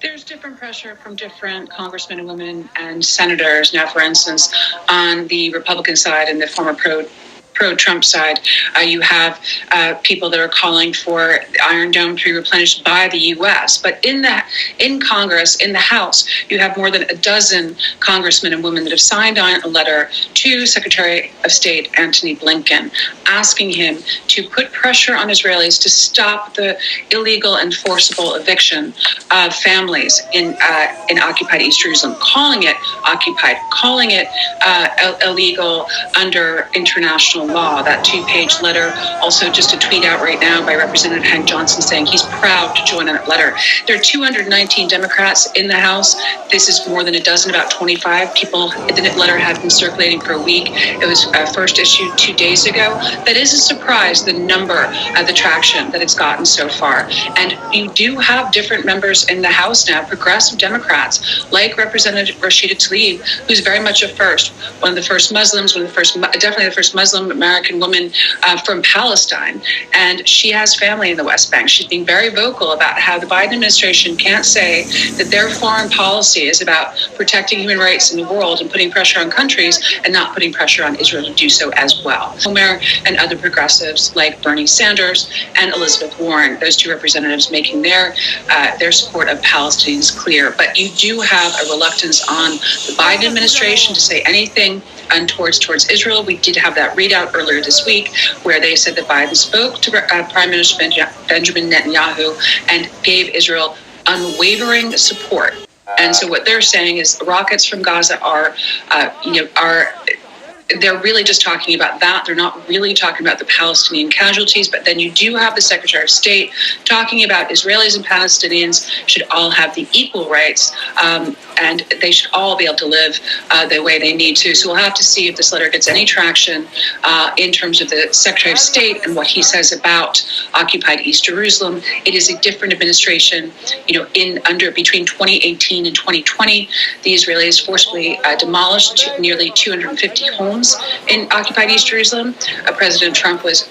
There's different pressure from different congressmen and women and senators. Now, for instance, on the Republican side and the former pro-Trump side, you have people that are calling for the Iron Dome to be replenished by the U.S. But in Congress, in the House, you have more than a dozen congressmen and women that have signed on a letter to Secretary of State Antony Blinken, asking him to put pressure on Israelis to stop the illegal and forcible eviction of families in occupied East Jerusalem, calling it occupied, calling it illegal under international law. That two-page letter, also just a tweet out right now by Representative Hank Johnson saying he's proud to join on that letter. There are 219 Democrats in the House. This is more than a dozen, about 25 people. The letter had been circulating for a week. It was first issued 2 days ago. That is a surprise, the number, the traction that it's gotten so far. And you do have different members in the House now, progressive Democrats, like Representative Rashida Tlaib, who's very much a first, one of the first Muslims, definitely the first Muslim American woman from Palestine. And she has family in the West Bank. She's being very vocal about how the Biden administration can't say that their foreign policy is about protecting human rights in the world and putting pressure on countries and not putting pressure on Israel to do so as well. Homer and other progressives like Bernie Sanders and Elizabeth Warren, those two representatives making their support of Palestinians clear. But you do have a reluctance on the Biden administration to say anything towards Israel. We did have that readout earlier this week where they said that Biden spoke to Prime Minister Benjamin Netanyahu and gave Israel unwavering support. And so what they're saying is rockets from Gaza are they're really just talking about that. They're not really talking about the Palestinian casualties. But then you do have the Secretary of State talking about Israelis and Palestinians should all have the equal rights, and they should all be able to live the way they need to. So we'll have to see if this letter gets any traction in terms of the Secretary of State and what he says about occupied East Jerusalem. It is a different administration. Between 2018 and 2020, the Israelis forcibly demolished nearly 250 homes in occupied East Jerusalem. President Trump was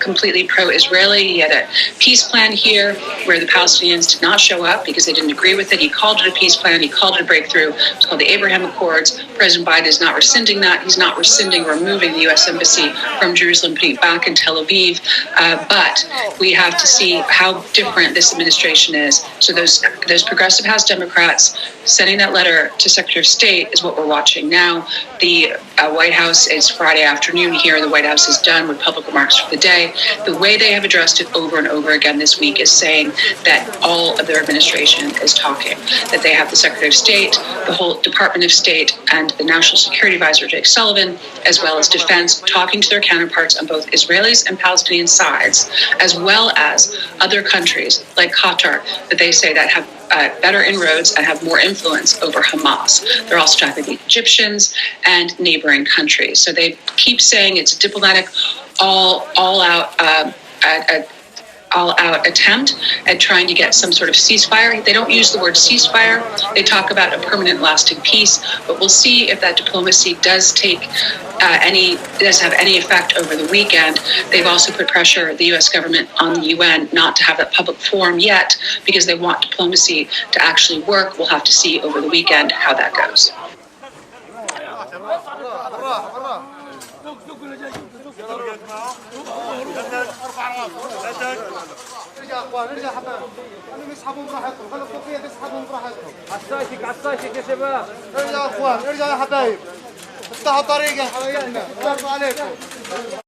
completely pro-Israeli. He had a peace plan here where the Palestinians did not show up because they didn't agree with it. He called it a peace plan. He called it a breakthrough. It's called the Abraham Accords. President Biden is not rescinding that. He's not rescinding removing the U.S. Embassy from Jerusalem, putting it back in Tel Aviv. But we have to see how different this administration is. So those progressive House Democrats sending that letter to Secretary of State is what we're watching now. The White House is Friday afternoon here. The White House is done with public remarks for the day. The way they have addressed it over and over again this week is saying that all of their administration is talking, that they have the Secretary of State, the whole Department of State, and the National Security Advisor, Jake Sullivan, as well as Defense, talking to their counterparts on both Israelis and Palestinian sides, as well as other countries like Qatar, that they say that have better inroads and have more influence over Hamas. They're also talking about the Egyptians and neighboring countries. So they keep saying it's a diplomatic, all-out attempt at trying to get some sort of ceasefire. They don't use the word ceasefire. They talk about a permanent, lasting peace. But we'll see if that diplomacy does have any effect over the weekend. They've also put pressure, the U.S. government, on the UN not to have that public forum yet because they want diplomacy to actually work. We'll have to see over the weekend how that goes. ارجع يا اخوان ارجع يا حبايب افتحوا طريق يا حبايبنا.